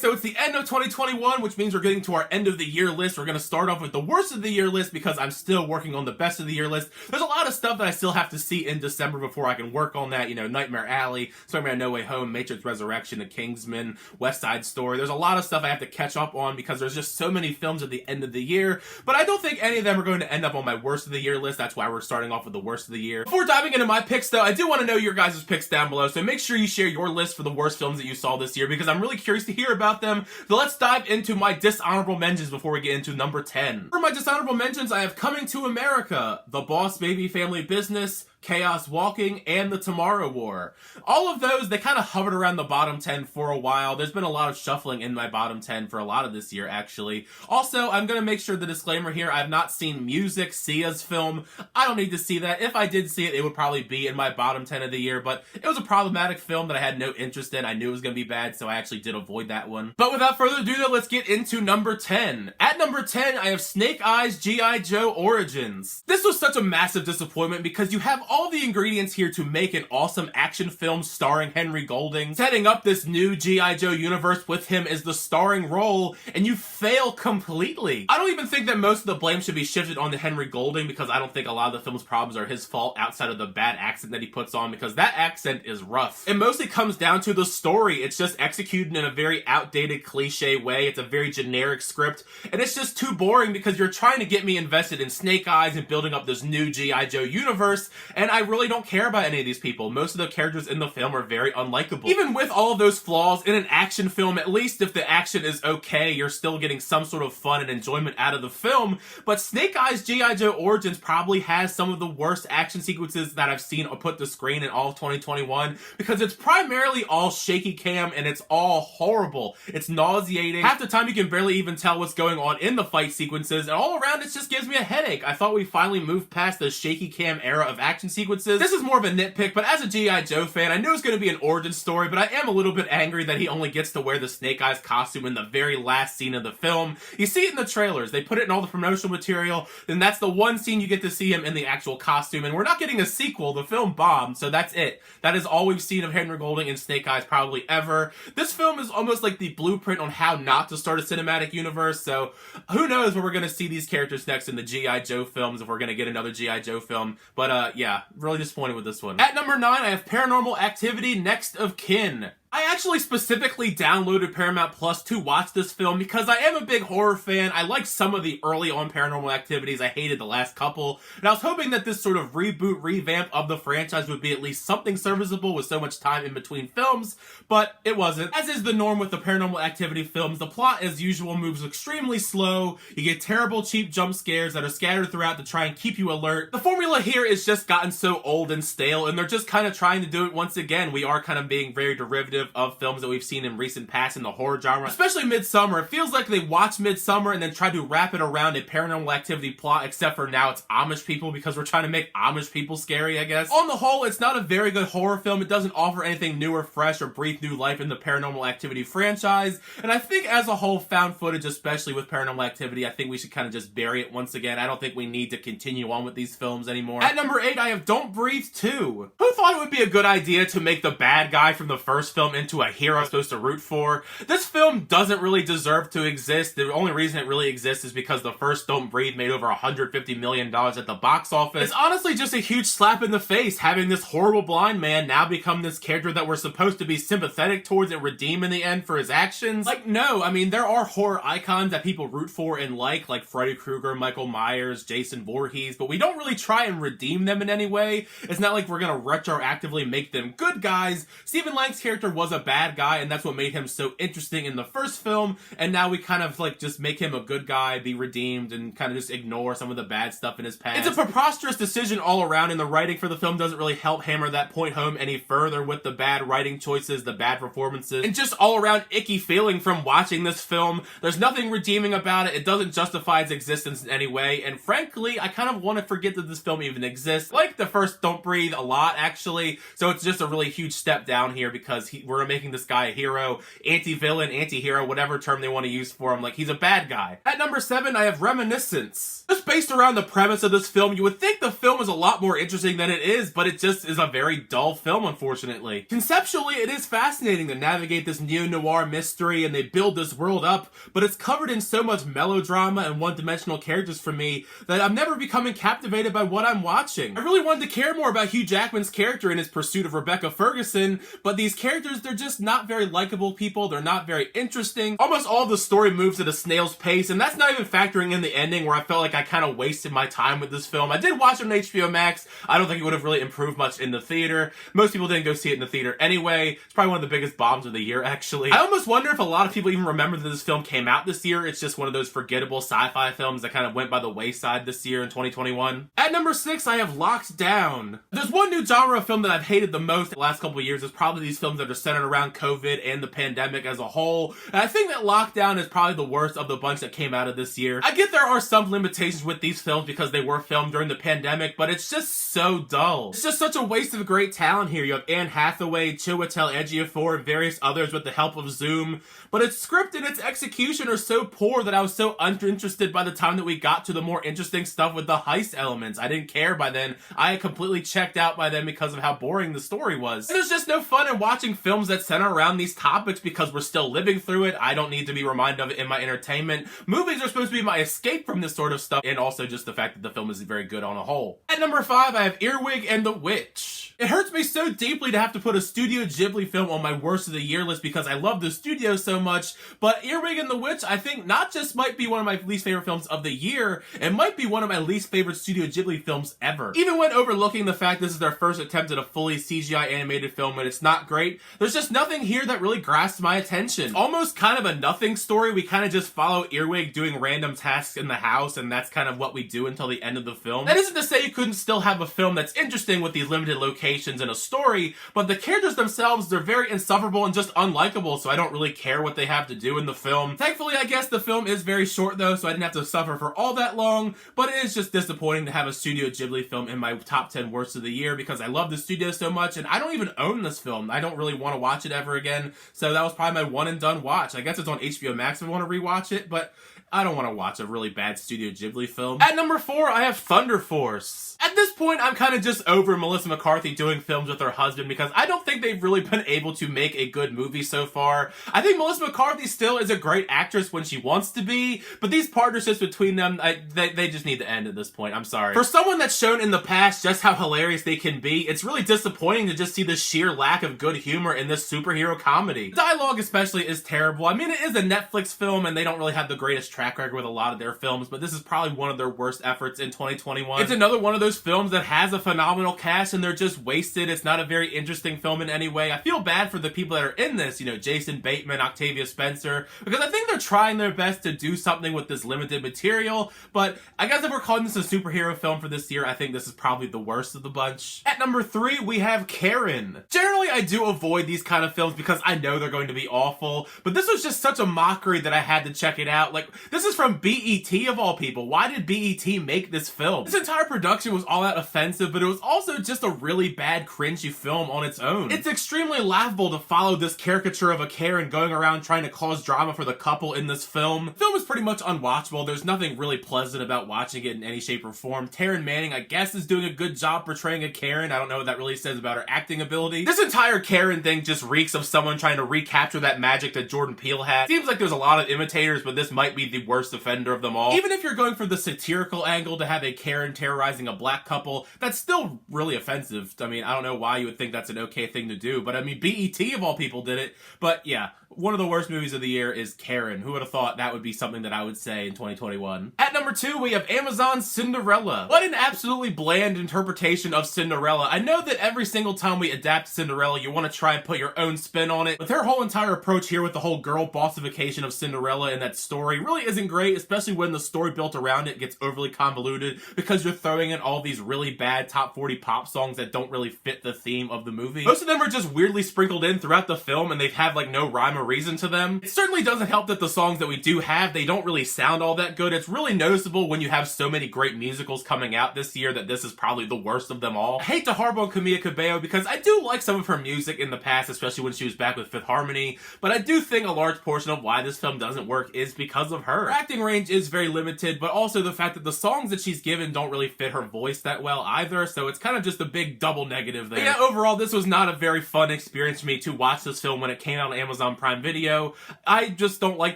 so it's the end of 2021, which means we're getting to our end of the year list. We're going to start off with the worst of the year list because I'm still working on the best of the year list. There's a lot of stuff that I still have to see in December before I can work on that. You know, Nightmare Alley, Spider-Man No Way Home, Matrix Resurrection, The Kingsman, West Side Story. There's a lot of stuff I have to catch up on because there's just so many films at the end of the year. But I don't think any of them are going to end up on my worst of the year list. That's why we're starting off with the worst of the year. Before diving into my picks, though, I do want to know your guys' picks down below. So make sure you share your list for the worst films that you saw this year because I'm really curious to hear about them. So let's dive into my dishonorable mentions before we get into number 10. For my dishonorable mentions, I have Coming to America, The Boss Baby Family Business, Chaos Walking, and The Tomorrow War. All of those, they kind of hovered around the bottom 10 for a while. There's been a lot of shuffling in my bottom 10 for a lot of this year, actually. Also, I'm going to make sure the disclaimer here, I've not seen Music, Sia's film. I don't need to see that. If I did see it, it would probably be in my bottom 10 of the year, but it was a problematic film that I had no interest in. I knew it was going to be bad, so I actually did avoid that one. But without further ado, though, let's get into number 10. At number 10, I have Snake Eyes G.I. Joe Origins. This was such a massive disappointment because you have all the ingredients here to make an awesome action film starring Henry Golding, setting up this new G.I. Joe universe with him as the starring role, and you fail completely. I don't even think that most of the blame should be shifted onto Henry Golding because I don't think a lot of the film's problems are his fault outside of the bad accent that he puts on because that accent is rough. It mostly comes down to the story. It's just executed in a very outdated cliche way. It's a very generic script, and it's just too boring because you're trying to get me invested in Snake Eyes and building up this new G.I. Joe universe, and I really don't care about any of these people. Most of the characters in the film are very unlikable. Even with all of those flaws, in an action film, at least if the action is okay, you're still getting some sort of fun and enjoyment out of the film, but Snake Eyes G.I. Joe Origins probably has some of the worst action sequences that I've seen put to screen in all of 2021 because it's primarily all shaky cam and it's all horrible. It's nauseating. Half the time you can barely even tell what's going on in the fight sequences, and all around it just gives me a headache. I thought we finally moved past the shaky cam era of action sequences. This is more of a nitpick, but as a G.I. Joe fan, I knew it was going to be an origin story, but I am a little bit angry that he only gets to wear the Snake Eyes costume in the very last scene of the film. You see it in the trailers. They put it in all the promotional material, and that's the one scene you get to see him in the actual costume, and we're not getting a sequel. The film bombed, so that's it. That is all we've seen of Henry Golding in Snake Eyes probably ever. This film is almost like the blueprint on how not to start a cinematic universe, so who knows where we're going to see these characters next in the G.I. Joe films, if we're going to get another G.I. Joe film, but yeah, really disappointed with this one. At number 9, I have Paranormal Activity Next of Kin. I actually specifically downloaded Paramount Plus to watch this film because I am a big horror fan. I like some of the early on Paranormal Activities. I hated the last couple. And I was hoping that this sort of reboot, revamp of the franchise would be at least something serviceable with so much time in between films, but it wasn't. As is the norm with the Paranormal Activity films, the plot as usual moves extremely slow. You get terrible cheap jump scares that are scattered throughout to try and keep you alert. The formula here is just gotten so old and stale, and they're just kind of trying to do it once again. We are kind of being very derivative of films that we've seen in recent past in the horror genre, especially Midsommar. It feels like they watched Midsommar and then tried to wrap it around a Paranormal Activity plot, except for now it's Amish people because we're trying to make Amish people scary, I guess. On the whole, it's not a very good horror film. It doesn't offer anything new or fresh or breathe new life in the Paranormal Activity franchise, and I think as a whole, found footage, especially with Paranormal Activity, I think we should kind of just bury it once again. I don't think we need to continue on with these films anymore. At number 8, I have Don't Breathe 2. Who thought it would be a good idea to make the bad guy from the first film into a hero I'm supposed to root for? This film doesn't really deserve to exist. The only reason it really exists is because the first Don't Breathe made over $150 million at the box office. It's honestly just a huge slap in the face having this horrible blind man now become this character that we're supposed to be sympathetic towards and redeem in the end for his actions. Like, no, I mean, there are horror icons that people root for and like Freddy Krueger, Michael Myers, Jason Voorhees, but we don't really try and redeem them in any way. It's not like we're gonna retroactively make them good guys. Stephen Lang's character was a bad guy, and that's what made him so interesting in the first film, and now we kind of just make him a good guy, be redeemed, and kind of just ignore some of the bad stuff in his past. It's a preposterous decision all around, and the writing for the film doesn't really help hammer that point home any further with the bad writing choices, the bad performances, and just all around icky feeling from watching this film. There's nothing redeeming about it. It doesn't justify its existence in any way, and frankly, I kind of want to forget that this film even exists. I like the first Don't Breathe a lot, actually, so it's just a really huge step down here because we're making this guy a hero, anti-villain, anti-hero, whatever term they want to use for him. Like, he's a bad guy. At number 7, I have Reminiscence. Just based around the premise of this film, you would think the film is a lot more interesting than it is, but it just is a very dull film, unfortunately. Conceptually, it is fascinating to navigate this neo-noir mystery, and they build this world up, but it's covered in so much melodrama and one-dimensional characters for me that I'm never becoming captivated by what I'm watching. I really wanted to care more about Hugh Jackman's character in his pursuit of Rebecca Ferguson, but these characters, they're just not very likable people, they're not very interesting. Almost all the story moves at a snail's pace, and that's not even factoring in the ending where I felt like I kind of wasted my time with this film. I did watch it on HBO Max. I don't think it would have really improved much in the theater. Most people didn't go see it in the theater anyway. It's probably one of the biggest bombs of the year, actually. I almost wonder if a lot of people even remember that this film came out this year. It's just one of those forgettable sci-fi films that kind of went by the wayside this year in 2021. At number 6, I have Locked Down. There's one new genre of film that I've hated the most the last couple of years. It's probably these films that are centered around COVID and the pandemic as a whole. And I think that Lockdown is probably the worst of the bunch that came out of this year. I get there are some limitations with these films because they were filmed during the pandemic, but it's just so dull. It's just such a waste of great talent here. You have Anne Hathaway, Chiwetel Ejiofor, and various others with the help of Zoom, but its script and its execution are so poor that I was so uninterested by the time that we got to the more interesting stuff with the heist elements. I didn't care by then. I had completely checked out by then because of how boring the story was. And there's just no fun in watching films that center around these topics because we're still living through it. I don't need to be reminded of it in my entertainment. Movies are supposed to be my escape from this sort of stuff, and also just the fact that the film is very good on a whole. At number 5, I have Earwig and the Witch. It hurts me so deeply to have to put a Studio Ghibli film on my worst of the year list because I love the studio so much, but Earwig and the Witch, I think not just might be one of my least favorite films of the year, it might be one of my least favorite Studio Ghibli films ever. Even when overlooking the fact this is their first attempt at a fully CGI animated film and it's not great, there's just nothing here that really grasps my attention. It's almost kind of a nothing story. We kind of just follow Earwig doing random tasks in the house, and that's kind of what we do until the end of the film. That isn't to say you couldn't still have a film that's interesting with these limited locations and a story, but the characters themselves, they're very insufferable and just unlikable, so I don't really care what they have to do in the film. Thankfully, I guess the film is very short though, so I didn't have to suffer for all that long, but it is just disappointing to have a Studio Ghibli film in my top 10 worst of the year because I love the studio so much, and I don't even own this film. I don't really want to watch it ever again, so that was probably my one and done watch. I guess it's on HBO Max if I want to rewatch it, but I don't want to watch a really bad Studio Ghibli film. At number 4, I have Thunder Force. At this point, I'm kind of just over Melissa McCarthy doing films with her husband because I don't think they've really been able to make a good movie so far. I think Melissa McCarthy still is a great actress when she wants to be, but these partnerships between them, they just need to end at this point. I'm sorry. For someone that's shown in the past just how hilarious they can be, it's really disappointing to just see the sheer lack of good humor in this superhero comedy. The dialogue especially is terrible. I mean, it is a Netflix film and they don't really have the greatest track record with a lot of their films, but this is probably one of their worst efforts in 2021. It's another one of those films that has a phenomenal cast and they're just wasted. It's not a very interesting film in any way. I feel bad for the people that are in this, you know, Jason Bateman, Octavia Spencer, because I think they're trying their best to do something with this limited material, but I guess if we're calling this a superhero film for this year, I think this is probably the worst of the bunch. At number 3, we have Karen. Generally, I do avoid these kind of films because I know they're going to be awful, but this was just such a mockery that I had to check it out. Like, this is from BET of all people. Why did BET make this film? This entire production was all out offensive, but it was also just a really bad, cringy film on its own. It's extremely laughable to follow this caricature of a Karen going around trying to cause drama for the couple in this film. The film is pretty much unwatchable. There's nothing really pleasant about watching it in any shape or form. Taryn Manning, I guess, is doing a good job portraying a Karen. I don't know what that really says about her acting ability. This entire Karen thing just reeks of someone trying to recapture that magic that Jordan Peele had. Seems like there's a lot of imitators, but this might be the worst offender of them all. Even if you're going for the satirical angle to have a Karen terrorizing a black couple, that's still really offensive. I mean, I don't know why you would think that's an okay thing to do, but I mean, BET of all people did it. But yeah, one of the worst movies of the year is Karen. Who would have thought that would be something that I would say in 2021? At number 2, we have Amazon's Cinderella. What an absolutely bland interpretation of Cinderella. I know that every single time we adapt Cinderella, you want to try and put your own spin on it, but their whole entire approach here with the whole girl bossification of Cinderella in that story really isn't great, especially when the story built around it gets overly convoluted because you're throwing in all these really bad top 40 pop songs that don't really fit the theme of the movie. Most of them are just weirdly sprinkled in throughout the film and they have like no rhyme or reason to them. It certainly doesn't help that the songs that we do have, they don't really sound all that good. It's really noticeable when you have so many great musicals coming out this year that this is probably the worst of them all. I hate to harp on Camila Cabello because I do like some of her music in the past, especially when she was back with Fifth Harmony, but I do think a large portion of why this film doesn't work is because of her. Her acting range is very limited, but also the fact that the songs that she's given don't really fit her voice that well either, so it's kind of just a big double negative there. But yeah, overall, this was not a very fun experience for me to watch this film when it came out on Amazon Prime Video. I just don't like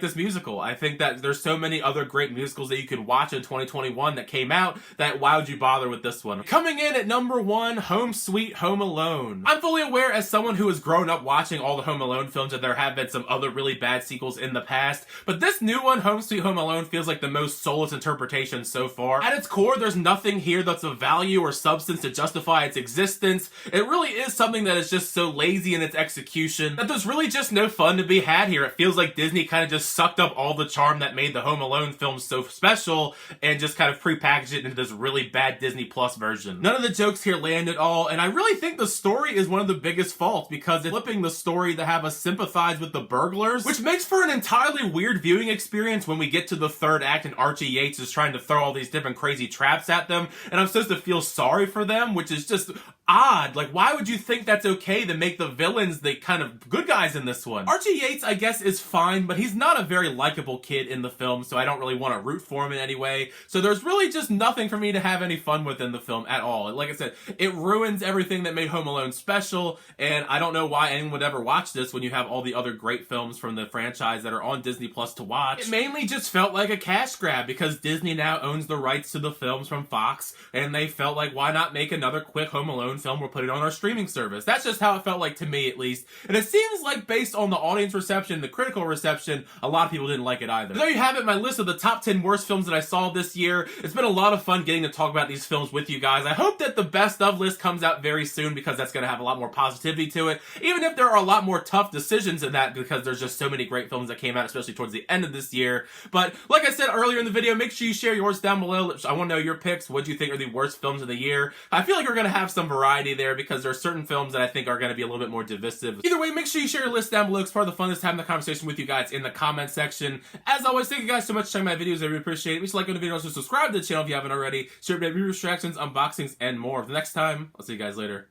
this musical. I think that there's so many other great musicals that you could watch in 2021 that came out that why would you bother with this one? Coming in at number 1, Home Sweet Home Alone. I'm fully aware as someone who has grown up watching all the Home Alone films that there have been some other really bad sequels in the past, but this new one, Home Sweet Home Alone, feels like the most soulless interpretation so far. At its core, there's nothing here that's of value or substance to justify its existence. It really is something that is just so lazy in its execution that there's really just no fun to be had here. It feels like Disney kind of just sucked up all the charm that made the Home Alone films so special and just kind of prepackaged it into this really bad Disney Plus version. None of the jokes here land at all, and I really think the story is one of the biggest faults because it's flipping the story to have us sympathize with the burglars, which makes for an entirely weird viewing experience when we get to the third act and Archie Yates is trying to throw all these different crazy traps at them, and I'm supposed to feel sorry for them, which is just odd. Like, why would you think that's okay to make the villains the kind of good guys in this one? Archie Yates, I guess, is fine, but he's not a very likable kid in the film, so I don't really want to root for him in any way. So there's really just nothing for me to have any fun with in the film at all. Like I said, it ruins everything that made Home Alone special, and I don't know why anyone would ever watch this when you have all the other great films from the franchise that are on Disney Plus to watch. It mainly just felt like a cash grab because Disney now owns the rights to the films from Fox, and they felt like, why not make another quick Home Alone film? We'll put it on our streaming service. That's just how it felt like to me, at least. And it seems like based on the audience reception, the critical reception, a lot of people didn't like it either. There you have it, my list of the top 10 worst films that I saw this year. It's been a lot of fun getting to talk about these films with you guys. I hope that the best of list comes out very soon because that's going to have a lot more positivity to it, even if there are a lot more tough decisions in that because there's just so many great films that came out, especially towards the end of this year. But like I said earlier in the video, make sure you share yours down below. I want to know your picks. What do you think are the worst films of the year? I feel like we're going to have some variety there because there are certain films that I think are going to be a little bit more divisive. Either way, make sure you share your list down below. It's part of the fun is having the conversation with you guys in the comment section. As always, thank you guys so much for checking my videos. I really appreciate it. Make sure you like the video, also subscribe to the channel if you haven't already. Share review reactions, unboxings, and more. The next time, I'll see you guys later.